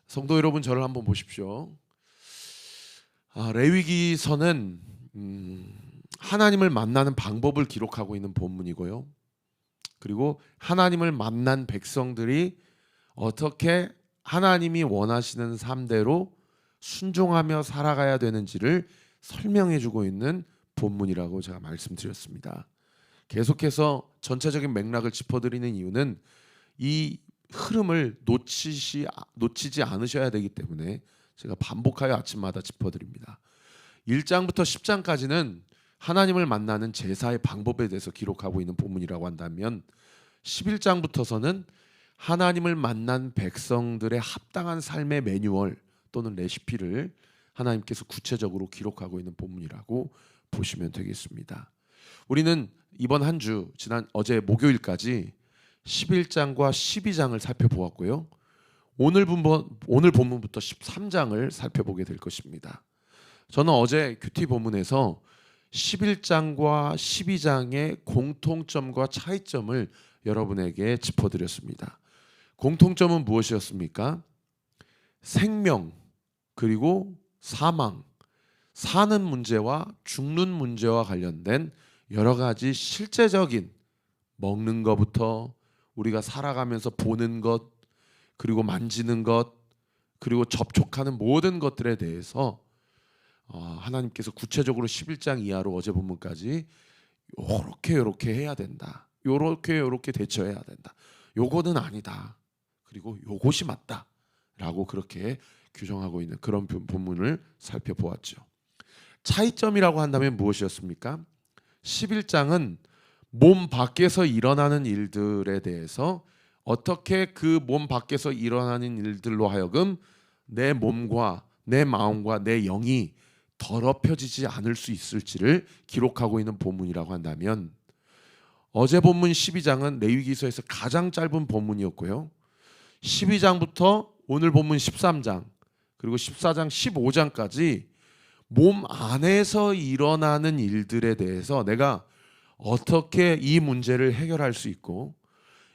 성도 여러분, 저를 한번 보십시오. 레위기서는 하나님을 만나는 방법을 기록하고 있는 본문이고요. 그리고 하나님을 만난 백성들이 어떻게 하나님이 원하시는 삶대로 순종하며 살아가야 되는지를 설명해주고 있는 본문이라고 제가 말씀드렸습니다. 계속해서 전체적인 맥락을 짚어드리는 이유는 이 흐름을 놓치지 않으셔야 되기 때문에 제가 반복하여 아침마다 짚어드립니다. 1장부터 10장까지는 하나님을 만나는 제사의 방법에 대해서 기록하고 있는 본문이라고 한다면 11장부터서는 하나님을 만난 백성들의 합당한 삶의 매뉴얼 또는 레시피를 하나님께서 구체적으로 기록하고 있는 본문이라고 보시면 되겠습니다. 우리는 이번 한 주 지난 어제 목요일까지 11장과 12장을 살펴보았고요. 오늘 본문부터 13장을 살펴보게 될 것입니다. 저는 어제 큐티 본문에서 11장과 12장의 공통점과 차이점을 여러분에게 짚어드렸습니다. 공통점은 무엇이었습니까? 생명 그리고 사망, 사는 문제와 죽는 문제와 관련된 여러 가지 실제적인 먹는 것부터 우리가 살아가면서 보는 것, 그리고 만지는 것, 그리고 접촉하는 모든 것들에 대해서 하나님께서 구체적으로 11장 이하로 어제 본문까지 요렇게 해야 된다. 요렇게 대처해야 된다. 요거는 아니다. 그리고 요것이 맞다. 라고 그렇게 규정하고 있는 그런 본문을 살펴보았죠. 차이점이라고 한다면 무엇이었습니까? 11장은 몸 밖에서 일어나는 일들에 대해서 어떻게 그 몸 밖에서 일어나는 일들로 하여금 내 몸과 내 마음과 내 영이 더럽혀지지 않을 수 있을지를 기록하고 있는 본문이라고 한다면, 어제 본문 12장은 레위기서에서 가장 짧은 본문이었고요. 12장부터 오늘 본문 13장 그리고 14장 15장까지 몸 안에서 일어나는 일들에 대해서 내가 어떻게 이 문제를 해결할 수 있고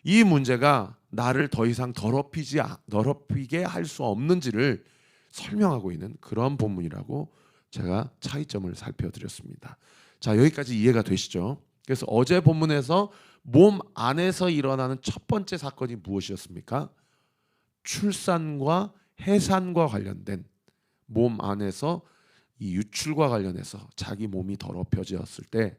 이 문제가 나를 더 이상 더럽히게 할 수 없는지를 설명하고 있는 그런 본문이라고 제가 차이점을 살펴드렸습니다. 자, 여기까지 이해가 되시죠? 그래서 어제 본문에서 몸 안에서 일어나는 첫 번째 사건이 무엇이었습니까? 출산과 해산과 관련된, 몸 안에서 이 유출과 관련해서 자기 몸이 더럽혀졌을 때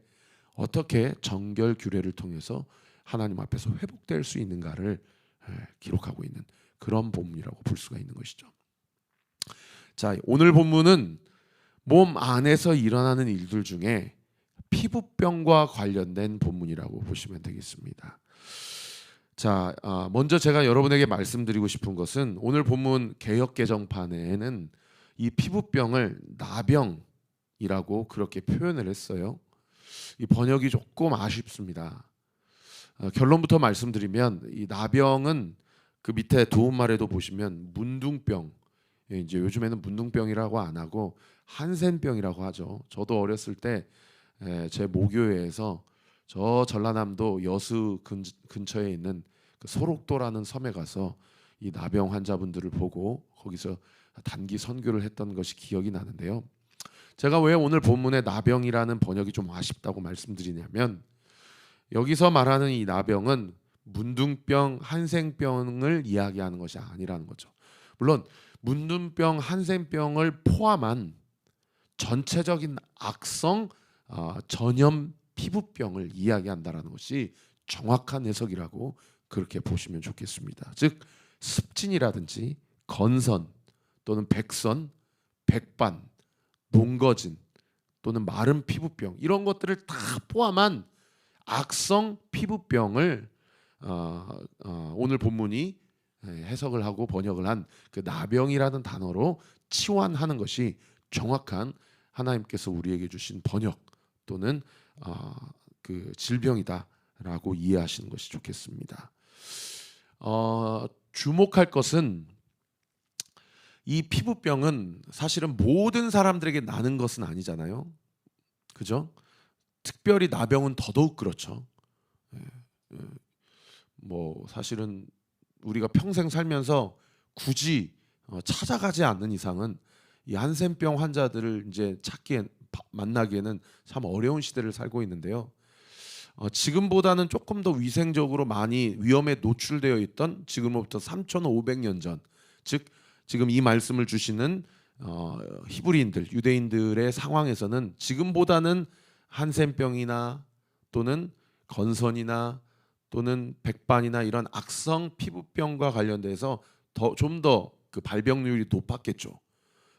어떻게 정결 규례를 통해서 하나님 앞에서 회복될 수 있는가를 기록하고 있는 그런 본문이라고 볼 수가 있는 것이죠. 자, 오늘 본문은 몸 안에서 일어나는 일들 중에 피부병과 관련된 본문이라고 보시면 되겠습니다. 자, 먼저 제가 여러분에게 말씀드리고 싶은 것은 오늘 본문 개역개정판에는 이 피부병을 나병이라고 그렇게 표현을 했어요. 이 번역이 조금 아쉽습니다. 결론부터 말씀드리면 이 나병은 그 밑에 도움말에도 보시면 문둥병, 이제 요즘에는 문둥병이라고 안 하고 한센병이라고 하죠. 저도 어렸을 때 제 모교회에서 저 전라남도 여수 근처에 있는 그 소록도라는 섬에 가서 이 나병 환자분들을 보고 거기서 단기 선교를 했던 것이 기억이 나는데요. 제가 왜 오늘 본문에 나병이라는 번역이 좀 아쉽다고 말씀드리냐면, 여기서 말하는 이 나병은 문둥병, 한센병을 이야기하는 것이 아니라는 거죠. 물론 문둥병, 한센병을 포함한 전체적인 악성 전염 피부병을 이야기한다라는 것이 정확한 해석이라고 그렇게 보시면 좋겠습니다. 즉 습진이라든지 건선 또는 백선, 백반, 농거진 또는 마른 피부병, 이런 것들을 다 포함한 악성 피부병을 오늘 본문이 해석을 하고 번역을 한 그 나병이라는 단어로 치환하는 것이 정확한 하나님께서 우리에게 주신 번역 또는 그 질병이다라고 이해하시는 것이 좋겠습니다. 주목할 것은 이 피부병은 사실은 모든 사람들에게 나는 것은 아니잖아요. 그죠? 특별히 나병은 더더욱 그렇죠. 뭐 사실은 우리가 평생 살면서 굳이 찾아가지 않는 이상은 이 한센병 환자들을 이제 만나기에는 참 어려운 시대를 살고 있는데요. 지금보다는 조금 더 위생적으로 많이 위험에 노출되어 있던 지금부터 3,500년 전, 즉 지금 이 말씀을 주시는 히브리인들, 유대인들의 상황에서는 지금보다는 한센병이나 또는 건선이나 또는 백반이나 이런 악성 피부병과 관련돼서 좀 더 그 발병률이 높았겠죠.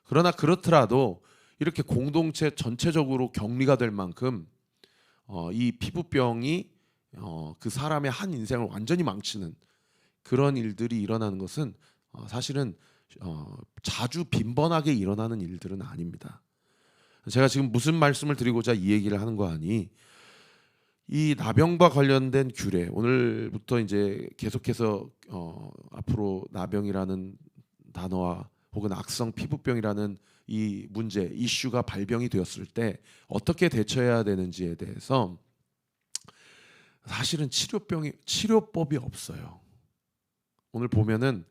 그러나 그렇더라도 이렇게 공동체 전체적으로 격리가 될 만큼 이 피부병이 그 사람의 한 인생을 완전히 망치는 그런 일들이 일어나는 것은 사실은 자주 빈번하게 일어나는 일들은 아닙니다. 제가 지금 무슨 말씀을 드리고자 이 얘기를 하는 거 아니, 이 나병과 관련된 규례, 오늘부터 이제 계속해서 앞으로 나병이라는 단어와 혹은 악성 피부병이라는 이 문제, 이슈가 발병이 되었을 때 어떻게 대처해야 되는지에 대해서 사실은 치료법이 없어요. 오늘 보면은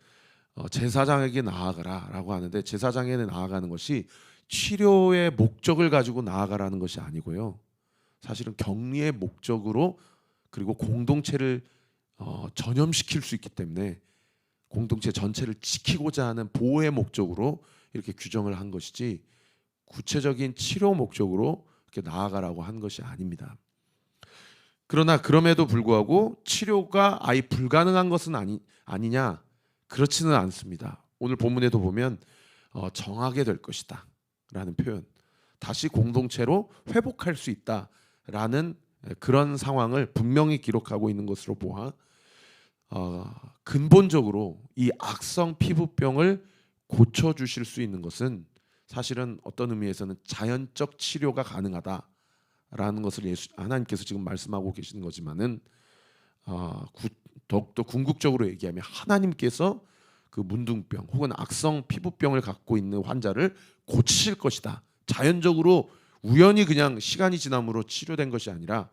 제사장에게 나아가라라고 하는데, 제사장에게 나아가는 것이 치료의 목적을 가지고 나아가라는 것이 아니고요. 사실은 격리의 목적으로, 그리고 공동체를 전염시킬 수 있기 때문에 공동체 전체를 지키고자 하는 보호의 목적으로 이렇게 규정을 한 것이지, 구체적인 치료 목적으로 이렇게 나아가라고 한 것이 아닙니다. 그러나 그럼에도 불구하고 치료가 아예 불가능한 것은 아니냐? 그렇지는 않습니다. 오늘 본문에도 보면 정하게 될 것이다 라는 표현, 다시 공동체로 회복할 수 있다라는 그런 상황을 분명히 기록하고 있는 것으로 보아 근본적으로 이 악성 피부병을 고쳐주실 수 있는 것은 사실은 어떤 의미에서는 자연적 치료가 가능하다라는 것을 하나님께서 지금 말씀하고 계시는 거지만은 더욱더 궁극적으로 얘기하면 하나님께서 그 문둥병 혹은 악성 피부병을 갖고 있는 환자를 고치실 것이다. 자연적으로 우연히 그냥 시간이 지남으로 치료된 것이 아니라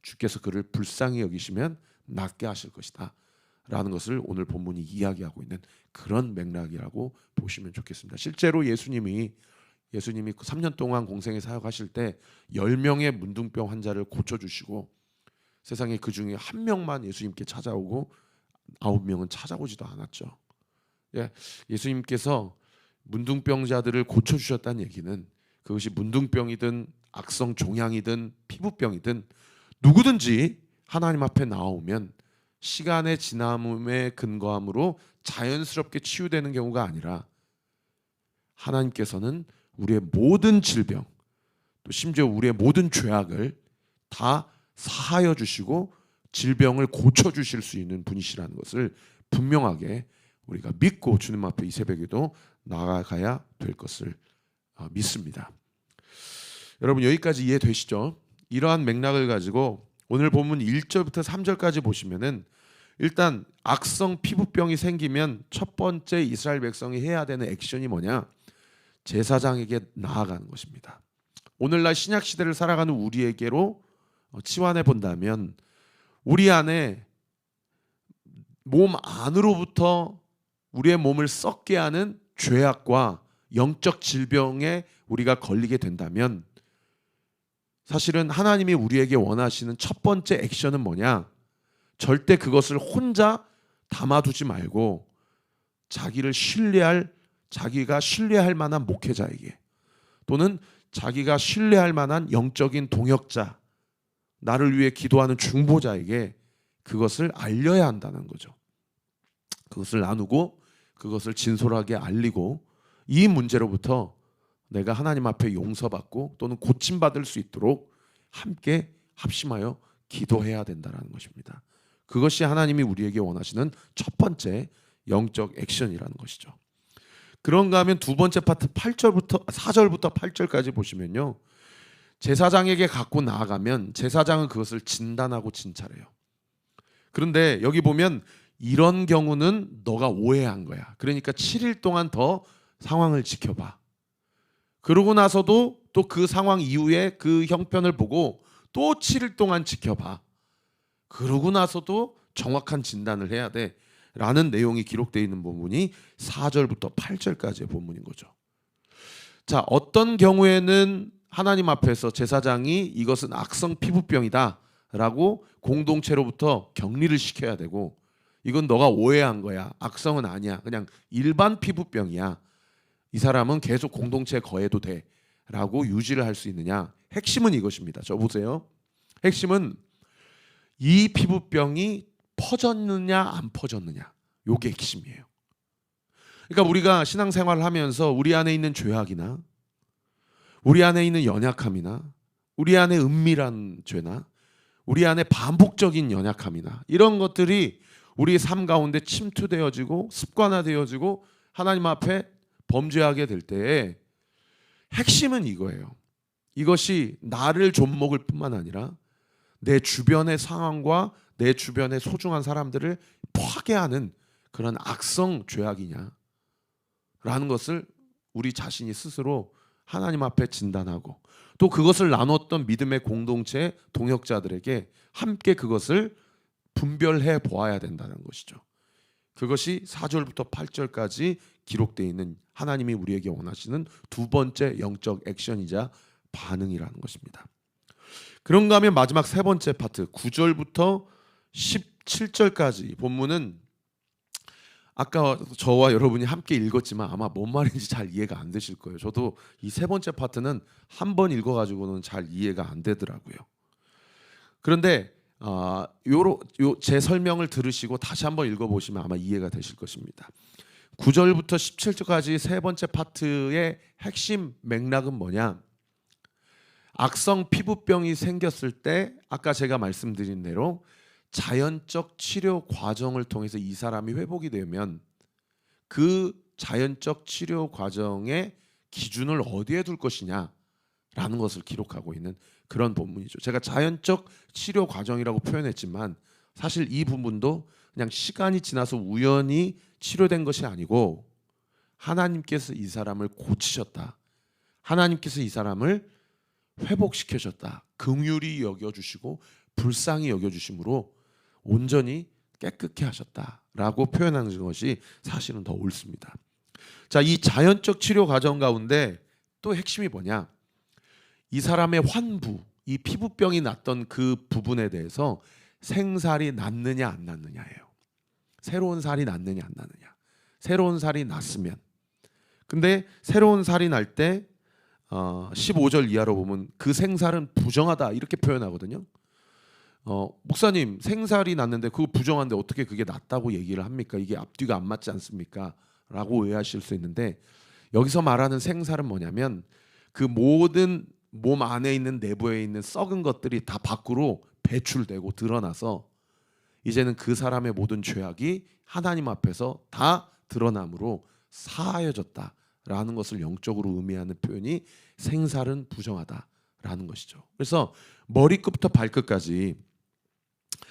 주께서 그를 불쌍히 여기시면 낫게 하실 것이다 라는 것을 오늘 본문이 이야기하고 있는 그런 맥락이라고 보시면 좋겠습니다. 실제로 예수님이 3년 동안 공생에 사역하실 때 10명의 문둥병 환자를 고쳐주시고, 세상에 그 중에 한 명만 예수님께 찾아오고 9명은 찾아오지도 않았죠. 예수님께서 문둥병자들을 고쳐주셨다는 얘기는 그것이 문둥병이든 악성 종양이든 피부병이든 누구든지 하나님 앞에 나오면 시간의 지남음에 근거함으로 자연스럽게 치유되는 경우가 아니라, 하나님께서는 우리의 모든 질병, 또 심지어 우리의 모든 죄악을 다 사하여 주시고 질병을 고쳐 주실 수 있는 분이시라는 것을 분명하게 우리가 믿고 주님 앞에 이 새벽에도 나아가야 될 것을 믿습니다. 여러분, 여기까지 이해되시죠? 이러한 맥락을 가지고 오늘 본문 1절부터 3절까지 보시면은, 일단 악성 피부병이 생기면 첫 번째 이스라엘 백성이 해야 되는 액션이 뭐냐? 제사장에게 나아가는 것입니다. 오늘날 신약 시대를 살아가는 우리에게로 치환해 본다면, 우리 안에 몸 안으로부터 우리의 몸을 썩게 하는 죄악과 영적 질병에 우리가 걸리게 된다면, 사실은 하나님이 우리에게 원하시는 첫 번째 액션은 뭐냐? 절대 그것을 혼자 담아두지 말고 자기가 신뢰할 만한 목회자에게, 또는 자기가 신뢰할 만한 영적인 동역자, 나를 위해 기도하는 중보자에게 그것을 알려야 한다는 거죠. 그것을 나누고 그것을 진솔하게 알리고 이 문제로부터 내가 하나님 앞에 용서받고 또는 고침받을 수 있도록 함께 합심하여 기도해야 된다는 것입니다. 그것이 하나님이 우리에게 원하시는 첫 번째 영적 액션이라는 것이죠. 그런가 하면 두 번째 파트 4절부터 8절까지 보시면요, 제사장에게 갖고 나아가면 제사장은 그것을 진단하고 진찰해요. 그런데 여기 보면 이런 경우는 너가 오해한 거야. 그러니까 7일 동안 더 상황을 지켜봐. 그러고 나서도 또 그 상황 이후에 그 형편을 보고 또 7일 동안 지켜봐. 그러고 나서도 정확한 진단을 해야 돼 라는 내용이 기록되어 있는 본문이 4절부터 8절까지의 본문인 거죠. 자, 어떤 경우에는 하나님 앞에서 제사장이 이것은 악성 피부병이다 라고 공동체로부터 격리를 시켜야 되고, 이건 너가 오해한 거야, 악성은 아니야, 그냥 일반 피부병이야, 이 사람은 계속 공동체에 거해도 돼 라고 유지를 할 수 있느냐. 핵심은 이것입니다. 저 보세요. 핵심은 이 피부병이 퍼졌느냐 안 퍼졌느냐, 요게 핵심이에요. 그러니까 우리가 신앙생활을 하면서 우리 안에 있는 죄악이나 우리 안에 있는 연약함이나 우리 안에 은밀한 죄나 우리 안에 반복적인 연약함이나 이런 것들이 우리의 삶 가운데 침투되어지고 습관화되어지고 하나님 앞에 범죄하게 될 때에 핵심은 이거예요. 이것이 나를 좀먹을 뿐만 아니라 내 주변의 상황과 내 주변의 소중한 사람들을 파괴하는 그런 악성 죄악이냐 라는 것을 우리 자신이 스스로 하나님 앞에 진단하고, 또 그것을 나눴던 믿음의 공동체 동역자들에게 함께 그것을 분별해 보아야 된다는 것이죠. 그것이 4절부터 8절까지 기록되어 있는 하나님이 우리에게 원하시는 두 번째 영적 액션이자 반응이라는 것입니다. 그런가 하면 마지막 세 번째 파트 9절부터 17절까지 본문은 아까 저와 여러분이 함께 읽었지만 아마 뭔 말인지 잘 이해가 안 되실 거예요. 저도 이 세 번째 파트는 한 번 읽어가지고는 잘 이해가 안 되더라고요. 그런데 제 설명을 들으시고 다시 한번 읽어보시면 아마 이해가 되실 것입니다. 9절부터 17절까지 세 번째 파트의 핵심 맥락은 뭐냐? 악성 피부병이 생겼을 때 아까 제가 말씀드린 대로 자연적 치료 과정을 통해서 이 사람이 회복이 되면 그 자연적 치료 과정의 기준을 어디에 둘 것이냐라는 것을 기록하고 있는 그런 본문이죠. 제가 자연적 치료 과정이라고 표현했지만 사실 이 부분도 그냥 시간이 지나서 우연히 치료된 것이 아니고 하나님께서 이 사람을 고치셨다, 하나님께서 이 사람을 회복시켜줬다, 긍휼히 여겨주시고 불쌍히 여겨주심으로 온전히 깨끗게 하셨다라고 표현하는 것이 사실은 더 옳습니다. 자, 이 자연적 치료 과정 가운데 또 핵심이 뭐냐? 이 사람의 환부, 이 피부병이 났던 그 부분에 대해서 생살이 났느냐 안 났느냐예요. 새로운 살이 났느냐 안 났느냐. 새로운 살이 났으면, 근데 새로운 살이 날 때 15절 이하로 보면 그 생살은 부정하다 이렇게 표현하거든요. 목사님, 생살이 났는데 그거 부정한데 어떻게 그게 낫다고 얘기를 합니까? 이게 앞뒤가 안 맞지 않습니까? 라고 오해하실 수 있는데, 여기서 말하는 생살은 뭐냐면 그 모든 몸 안에 있는 내부에 있는 썩은 것들이 다 밖으로 배출되고 드러나서 이제는 그 사람의 모든 죄악이 하나님 앞에서 다 드러남으로 사하여졌다라는 것을 영적으로 의미하는 표현이 생살은 부정하다라는 것이죠. 그래서 머리끝부터 발끝까지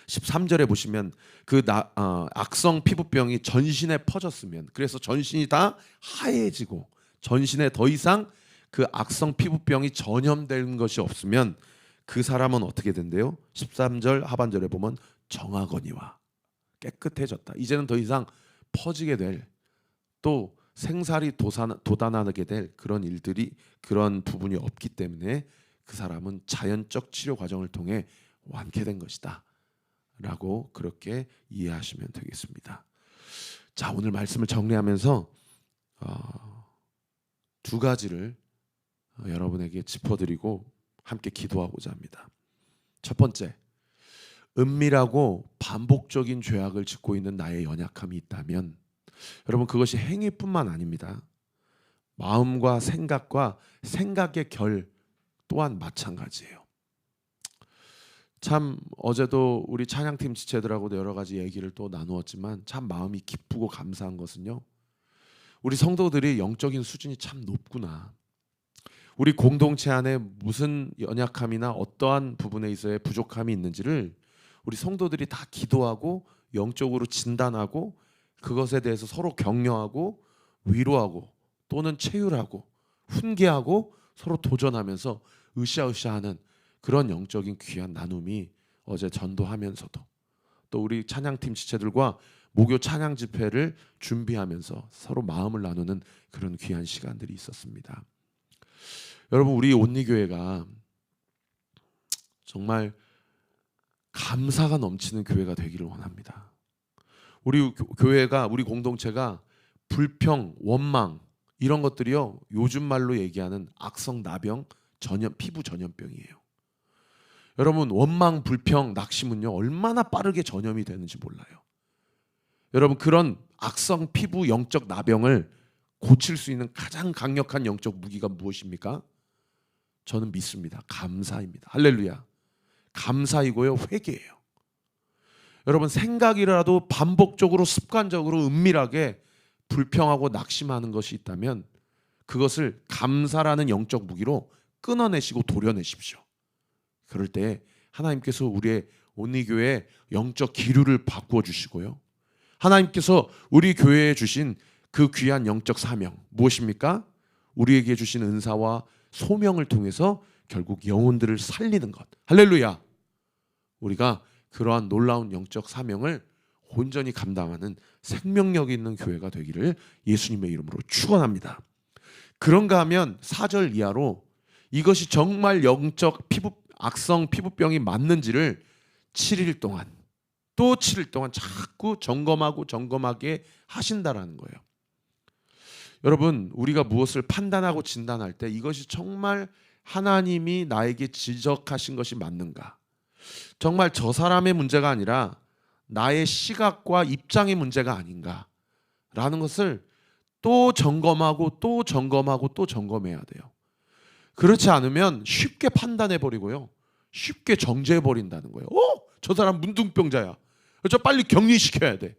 13절에 보시면 악성 피부병이 전신에 퍼졌으면, 그래서 전신이 다 하얘지고 전신에 더 이상 그 악성 피부병이 전염된 것이 없으면 그 사람은 어떻게 된대요? 13절 하반절에 보면 정하거니와 깨끗해졌다. 이제는 더 이상 퍼지게 될, 또 생살이 돋아나게 될 그런 일들이, 그런 부분이 없기 때문에 그 사람은 자연적 치료 과정을 통해 완쾌된 것이다 라고 그렇게 이해하시면 되겠습니다. 자, 오늘 말씀을 정리하면서 두 가지를 여러분에게 짚어드리고 함께 기도하고자 합니다. 첫 번째, 은밀하고 반복적인 죄악을 짓고 있는 나의 연약함이 있다면 여러분, 그것이 행위뿐만 아닙니다. 마음과 생각의 결 또한 마찬가지예요. 참 어제도 우리 찬양팀 지체들하고도 여러 가지 얘기를 또 나누었지만 참 마음이 기쁘고 감사한 것은요, 우리 성도들이 영적인 수준이 참 높구나. 우리 공동체 안에 무슨 연약함이나 어떠한 부분에 있어야 부족함이 있는지를 우리 성도들이 다 기도하고 영적으로 진단하고 그것에 대해서 서로 격려하고 위로하고 또는 체휼하고 훈계하고 서로 도전하면서 으쌰으쌰하는 그런 영적인 귀한 나눔이 어제 전도하면서도, 또 우리 찬양팀 지체들과 목요 찬양 집회를 준비하면서 서로 마음을 나누는 그런 귀한 시간들이 있었습니다. 여러분, 우리 온리교회가 정말 감사가 넘치는 교회가 되기를 원합니다. 우리 교회가, 우리 공동체가 불평, 원망 이런 것들이요, 요즘 말로 얘기하는 악성 나병, 피부 전염병이에요. 여러분, 원망, 불평, 낙심은요 얼마나 빠르게 전염이 되는지 몰라요. 여러분, 그런 악성 피부 영적 나병을 고칠 수 있는 가장 강력한 영적 무기가 무엇입니까? 저는 믿습니다. 감사입니다. 할렐루야. 감사이고요, 회개예요. 여러분, 생각이라도 반복적으로 습관적으로 은밀하게 불평하고 낙심하는 것이 있다면 그것을 감사라는 영적 무기로 끊어내시고 도려내십시오. 그럴 때 하나님께서 우리의 온리교회의 영적 기류를 바꾸어 주시고요, 하나님께서 우리 교회에 주신 그 귀한 영적 사명 무엇입니까? 우리에게 주신 은사와 소명을 통해서 결국 영혼들을 살리는 것. 할렐루야. 우리가 그러한 놀라운 영적 사명을 온전히 감당하는 생명력 있는 교회가 되기를 예수님의 이름으로 축원합니다. 그런가 하면 4절 이하로 이것이 정말 영적 악성 피부병이 맞는지를 7일 동안, 또 7일 동안 자꾸 점검하게 하신다라는 거예요. 여러분, 우리가 무엇을 판단하고 진단할 때 이것이 정말 하나님이 나에게 지적하신 것이 맞는가, 정말 저 사람의 문제가 아니라 나의 시각과 입장의 문제가 아닌가 라는 것을 또 점검하고 또 점검하고 또 점검해야 돼요. 그렇지 않으면 쉽게 판단해버리고요, 쉽게 정죄해버린다는 거예요. 저 사람 문둥병자야, 저 빨리 격리시켜야 돼.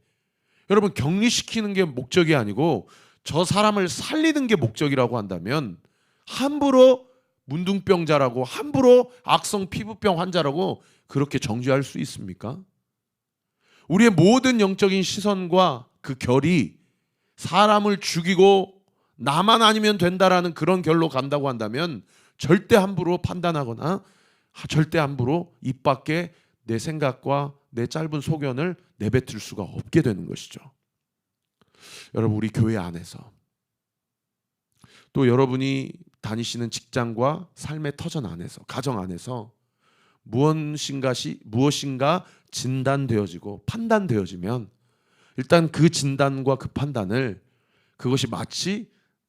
여러분, 격리시키는 게 목적이 아니고 저 사람을 살리는 게 목적이라고 한다면 함부로 문둥병자라고, 함부로 악성 피부병 환자라고 그렇게 정죄할 수 있습니까? 우리의 모든 영적인 시선과 그 결이 사람을 죽이고 나만 아니면 된다라는 그런 결로 간다고 한다면 절대 함부로 판단하거나 절대 함부로 입 밖에 내 생각과 내 짧은 소견을 내뱉을 수가 없게 되는 것이죠. 여러분, 우리 교회 안에서, 또 여러분이 다니시는 직장과 삶의 터전 안에서, 가정 안에서 무엇인가 진단되어지고 판단되어지면 일단 그 진단과 그 판단을, 그것이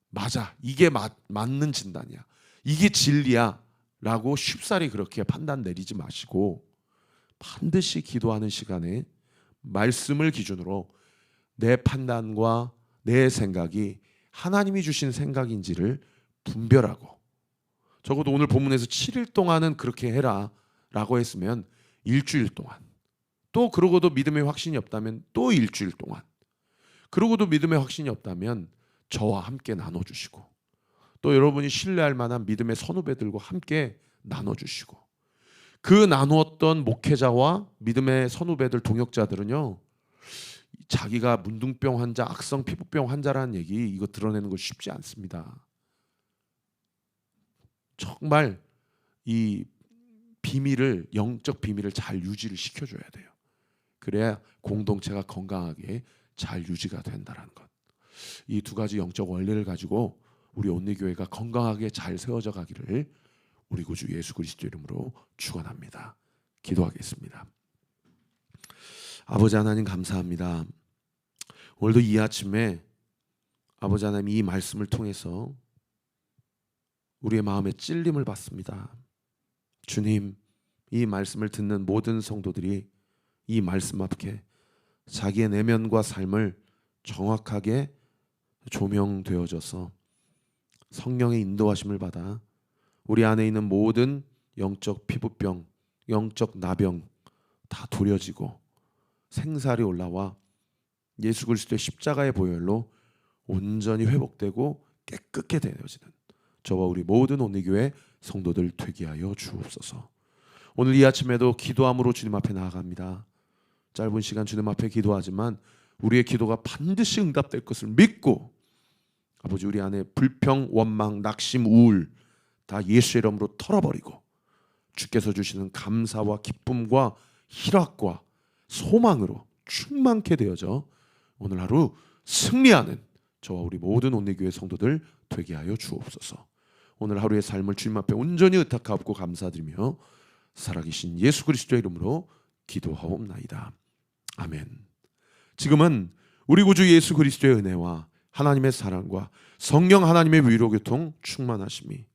맞아, 이게 맞는 진단이야, 이게 진리야 라고 쉽사리 그렇게 판단 내리지 마시고 반드시 기도하는 시간에 말씀을 기준으로 내 판단과 내 생각이 하나님이 주신 생각인지를 분별하고, 적어도 오늘 본문에서 7일 동안은 그렇게 해라 라고 했으면 일주일 동안, 또 그러고도 믿음의 확신이 없다면 또 일주일 동안, 그러고도 믿음의 확신이 없다면 저와 함께 나눠주시고, 또 여러분이 신뢰할 만한 믿음의 선후배들과 함께 나눠주시고, 그 나누었던 목회자와 믿음의 선후배들, 동역자들은요, 자기가 문둥병 환자, 악성 피부병 환자라는 얘기 이거 드러내는 거 쉽지 않습니다. 정말 이 비밀을, 영적 비밀을 잘 유지를 시켜줘야 돼요. 그래야 공동체가 건강하게 잘 유지가 된다는 것. 이 두 가지 영적 원리를 가지고 우리 온리교회가 건강하게 잘 세워져 가기를 우리 구주 예수 그리스도 이름으로 축원합니다. 기도하겠습니다. 아버지 하나님, 감사합니다. 오늘도 이 아침에 아버지 하나님, 이 말씀을 통해서 우리의 마음에 찔림을 받습니다. 주님, 이 말씀을 듣는 모든 성도들이 이 말씀 앞에 자기의 내면과 삶을 정확하게 조명되어져서 성령의 인도하심을 받아 우리 안에 있는 모든 영적 피부병, 영적 나병 다 도려지고 생살이 올라와 예수 그리스도의 십자가의 보혈로 온전히 회복되고 깨끗게 되어지는 저와 우리 모든 온리교회 성도들 되게 하여 주옵소서. 오늘 이 아침에도 기도함으로 주님 앞에 나아갑니다. 짧은 시간 주님 앞에 기도하지만 우리의 기도가 반드시 응답될 것을 믿고, 아버지, 우리 안에 불평, 원망, 낙심, 우울 다 예수의 이름으로 털어버리고 주께서 주시는 감사와 기쁨과 희락과 소망으로 충만케 되어져 오늘 하루 승리하는 저와 우리 모든 온리교회 성도들 되게 하여 주옵소서. 오늘 하루의 삶을 주님 앞에 온전히 의탁하옵고 감사드리며 살아계신 예수 그리스도의 이름으로 기도하옵나이다. 아멘. 지금은 우리 구주 예수 그리스도의 은혜와 하나님의 사랑과 성령 하나님의 위로교통 충만하심이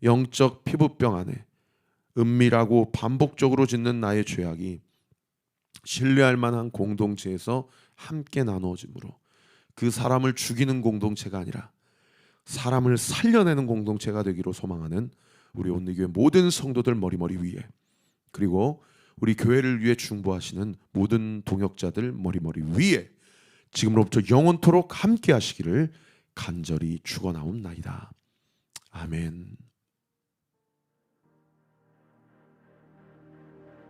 영적 피부병 안에 은밀하고 반복적으로 짓는 나의 죄악이 신뢰할 만한 공동체에서 함께 나누어지므로 그 사람을 죽이는 공동체가 아니라 사람을 살려내는 공동체가 되기로 소망하는 우리 온리교회 모든 성도들 머리머리 위에, 그리고 우리 교회를 위해 중보하시는 모든 동역자들 머리머리 위에 지금으로부터 영원토록 함께 하시기를 간절히 축원하옵나이다. 아멘.